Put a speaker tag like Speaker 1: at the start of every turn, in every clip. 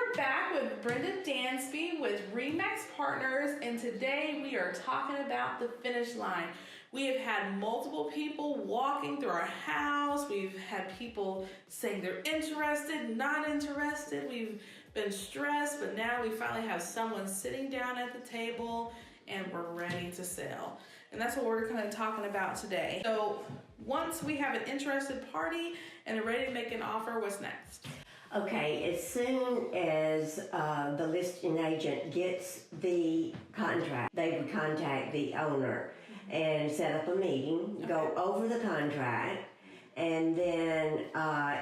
Speaker 1: are back with Brenda Dansby with Remax Partners, and today we are talking about the finish line. We have had multiple people walking through our house. We've had people saying they're interested, not interested. We've been stressed, but now we finally have someone sitting down at the table and we're ready to sell. And that's what we're kind of talking about today. So once we have an interested party and they're ready to make an offer, what's next?
Speaker 2: Okay, as soon as the listing agent gets the contract, they would contact the owner and set up a meeting, go over the contract, and then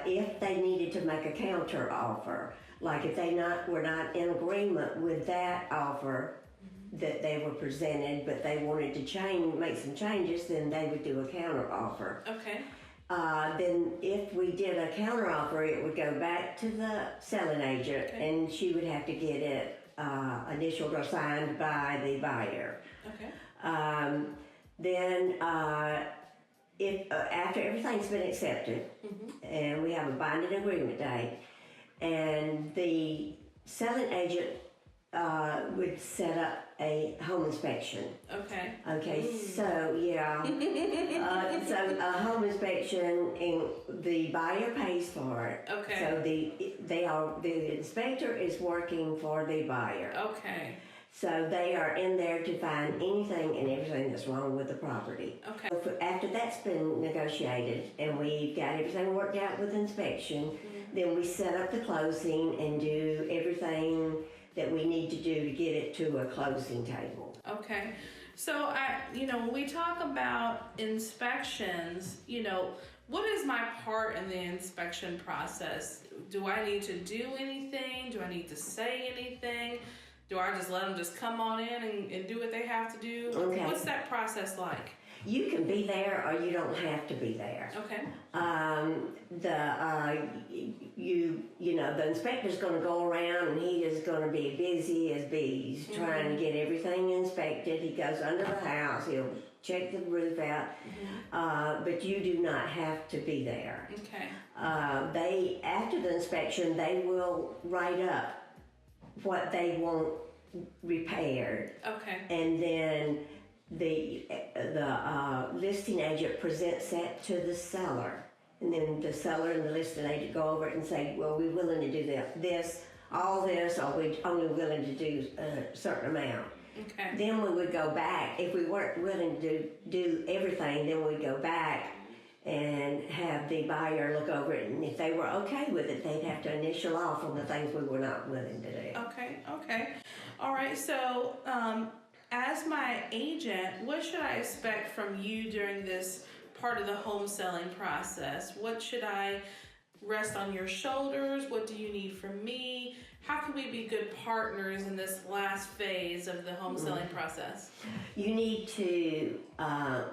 Speaker 2: if they needed to make a counter offer, like if they were not in agreement with that offer that they were presented, but they wanted to make some changes, then they would do a counter offer.
Speaker 1: Okay.
Speaker 2: Then if we did a counter offer, it would go back to the selling agent, and she would have to get it initialed or signed by the buyer.
Speaker 1: Okay.
Speaker 2: Then if after everything's been accepted, and we have a binding agreement date, and the selling agent would set up a home inspection.
Speaker 1: Okay.
Speaker 2: Okay, so yeah. So a home inspection, and the buyer pays for it.
Speaker 1: Okay.
Speaker 2: So the inspector is working for the buyer.
Speaker 1: Okay.
Speaker 2: So they are in there to find anything and everything that's wrong with the property.
Speaker 1: Okay.
Speaker 2: So after that's been negotiated and we've got everything worked out with inspection, then we set up the closing and do everything that we need to do to get it to a closing table.
Speaker 1: Okay. So when we talk about inspections, what is my part in the inspection process? Do I need to do anything? Do I need to say anything? Do I just let them just come on in and do what they have to do?
Speaker 2: Okay.
Speaker 1: What's that process like?
Speaker 2: You can be there or you don't have to be there.
Speaker 1: Okay.
Speaker 2: The inspector's going to go around and he is going to be busy as bees trying to get everything inspected. He goes under the house. He'll check the roof out, but you do not have to be there.
Speaker 1: Okay.
Speaker 2: After the inspection, they will write up what they want repaired.
Speaker 1: Okay.
Speaker 2: And then the listing agent presents that to the seller, and then the seller and the listing agent go over it and say, well, we're willing to do all this, or we're only willing to do a certain amount.
Speaker 1: Okay.
Speaker 2: Then we would go back. If we weren't willing to do everything, then we'd go back and have the buyer look over it, and if they were okay with it, they'd have to initial off on the things we were not willing to do.
Speaker 1: Okay. All right. So, as my agent, what should I expect from you during this part of the home selling process? What should I rest on your shoulders? What do you need from me? How can we be good partners in this last phase of the home selling process?
Speaker 2: You need to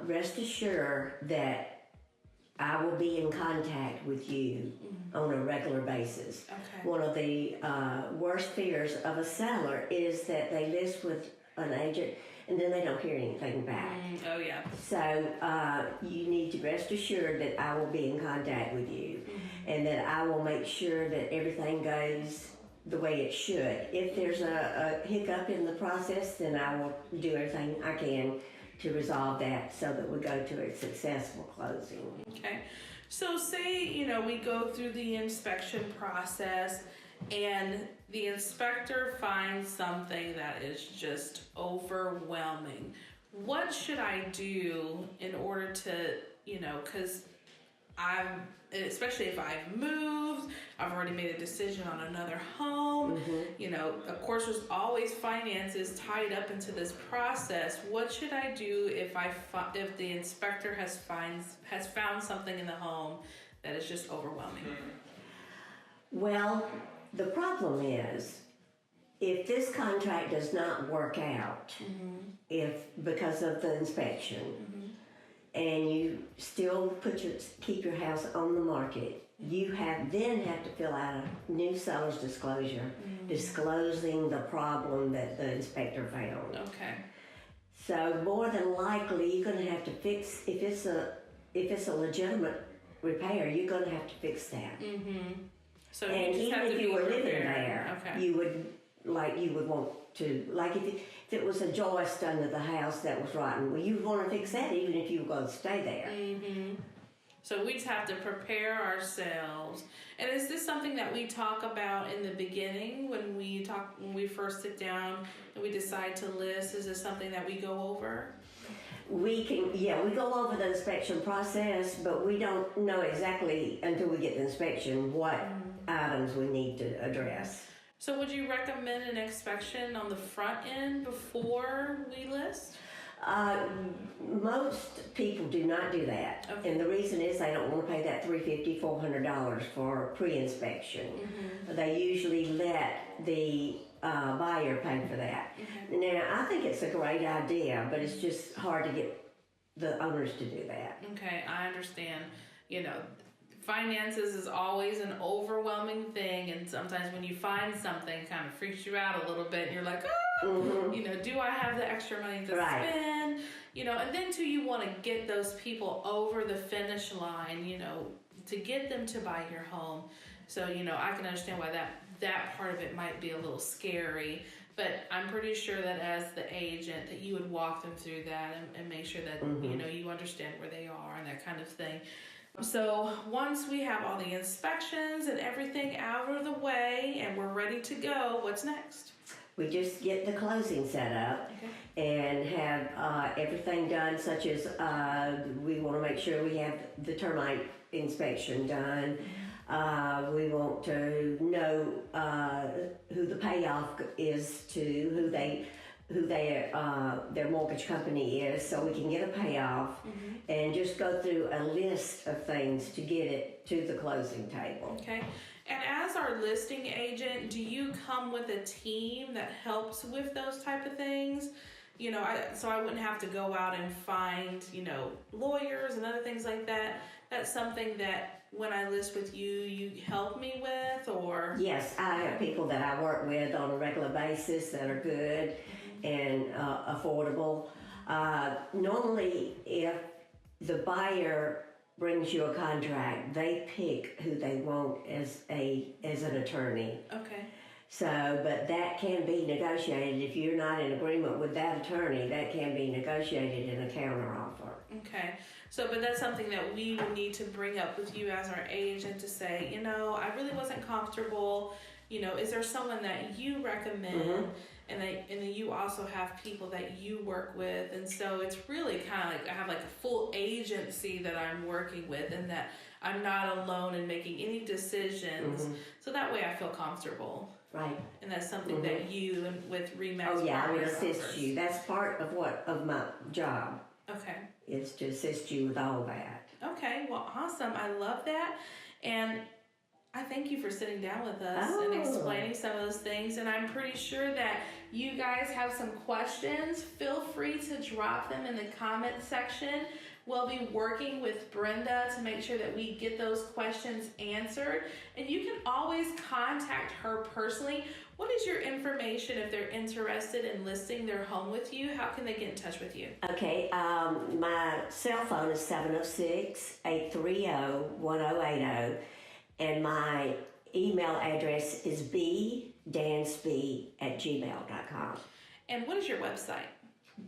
Speaker 2: rest assured that I will be in contact with you on a regular basis.
Speaker 1: Okay.
Speaker 2: One of the worst fears of a seller is that they list with an agent and then they don't hear anything back.
Speaker 1: Oh, yeah.
Speaker 2: So you need to rest assured that I will be in contact with you and that I will make sure that everything goes the way it should. If there's a hiccup in the process, then I will do everything I can to resolve that so that we go to a successful closing.
Speaker 1: Okay. So say, we go through the inspection process and the inspector finds something that is just overwhelming. What should I do in order to, because especially if I've moved, I've already made a decision on another home, of course there's always finances tied up into this process. What should I do if the inspector has found something in the home that is just overwhelming?
Speaker 2: Well, the problem is if this contract does not work out, because of the inspection, and you still keep your house on the market, you then have to fill out a new seller's disclosure disclosing the problem that the inspector found.
Speaker 1: Okay.
Speaker 2: So more than likely you're going to have to fix, if it's a legitimate repair, you're going to have to fix that.
Speaker 1: So
Speaker 2: and
Speaker 1: you just
Speaker 2: even
Speaker 1: have to
Speaker 2: if you
Speaker 1: be
Speaker 2: were living
Speaker 1: prepared.
Speaker 2: there,
Speaker 1: Okay.
Speaker 2: like you would want to, like if it was a joist under the house that was rotten, well, you would want to fix that even if you were going to stay there.
Speaker 1: Mm-hmm. So we just have to prepare ourselves. And is this something that we talk about in the beginning when we first sit down and we decide to list? Is this something that we go over?
Speaker 2: We go over the inspection process, but we don't know exactly until we get the inspection what items we need to address.
Speaker 1: So would you recommend an inspection on the front end before we list?
Speaker 2: Most people do not do that.
Speaker 1: Okay.
Speaker 2: And the reason is they don't want to pay that $350, $400 for pre-inspection.
Speaker 1: Mm-hmm.
Speaker 2: They usually let the buyer pay for that.
Speaker 1: Okay.
Speaker 2: Now, I think it's a great idea, but it's just hard to get the owners to do that.
Speaker 1: Okay, I understand. You know, finances is always an overwhelming thing, and sometimes when you find something, it kind of freaks you out a little bit, and you're like, you know, do I have the extra money to spend? You know, and then too, you want to get those people over the finish line, you know, to get them to buy your home. So, you know, I can understand why that part of it might be a little scary, but I'm pretty sure that as the agent that you would walk them through that and make sure that, you know, you understand where they are and that kind of thing. So once we have all the inspections and everything out of the way and we're ready to go, what's next?
Speaker 2: We just get the closing set up and have everything done, such as we want to make sure we have the termite inspection done. We want to know who the payoff is to, who their mortgage company is, so we can get a payoff, and just go through a list of things to get it to the closing table.
Speaker 1: Okay. And as our listing agent, do you come with a team that helps with those type of things? You know, so I wouldn't have to go out and find, you know, lawyers and other things like that. That's something that when I list with you, you help me with, or?
Speaker 2: Yes, I have people that I work with on a regular basis that are good and affordable. Normally, if the buyer brings you a contract, they pick who they want as an attorney.
Speaker 1: Okay.
Speaker 2: So, but that can be negotiated. If you're not in agreement with that attorney, that can be negotiated in a counteroffer.
Speaker 1: Okay. So, but that's something that we would need to bring up with you as our agent to say, you know, I really wasn't comfortable. You know, is there someone that you recommend? And then you also have people that you work with, and so it's really kind of like I have like a full agency that I'm working with, and that I'm not alone in making any decisions. So that way I feel comfortable.
Speaker 2: Right.
Speaker 1: And that's something that you and with Remax.
Speaker 2: Oh yeah, I would assist you. That's part of my job.
Speaker 1: Okay.
Speaker 2: Is to assist you with all that.
Speaker 1: Okay. Well, awesome. I love that, and I thank you for sitting down with us and explaining some of those things. And I'm pretty sure that you guys have some questions. Feel free to drop them in the comment section. We'll be working with Brenda to make sure that we get those questions answered. And you can always contact her personally. What is your information if they're interested in listing their home with you? How can they get in touch with you?
Speaker 2: Okay, my cell phone is 706-830-1080. And my email address is bdansby@gmail.com.
Speaker 1: And what is your website?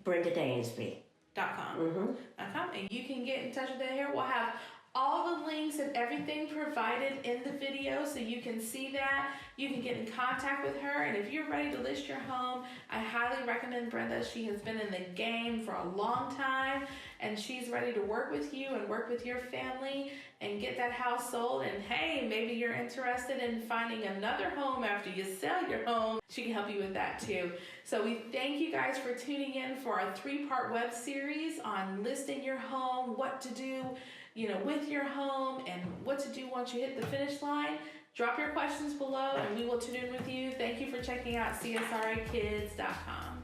Speaker 2: BrendaDansby.com.
Speaker 1: And you can get in touch with her here. We'll have all the links and everything provided in the video so you can see that. You can get in contact with her, and if you're ready to list your home, I highly recommend Brenda. She has been in the game for a long time, and she's ready to work with you and work with your family and get that house sold. And hey, maybe you're interested in finding another home after you sell your home. She can help you with that too. So we thank you guys for tuning in for our 3-part web series on listing your home, what to do, you know, with your home, and what to do once you hit the finish line. Drop your questions below and we will tune in with you. Thank you for checking out CSRAkids.com.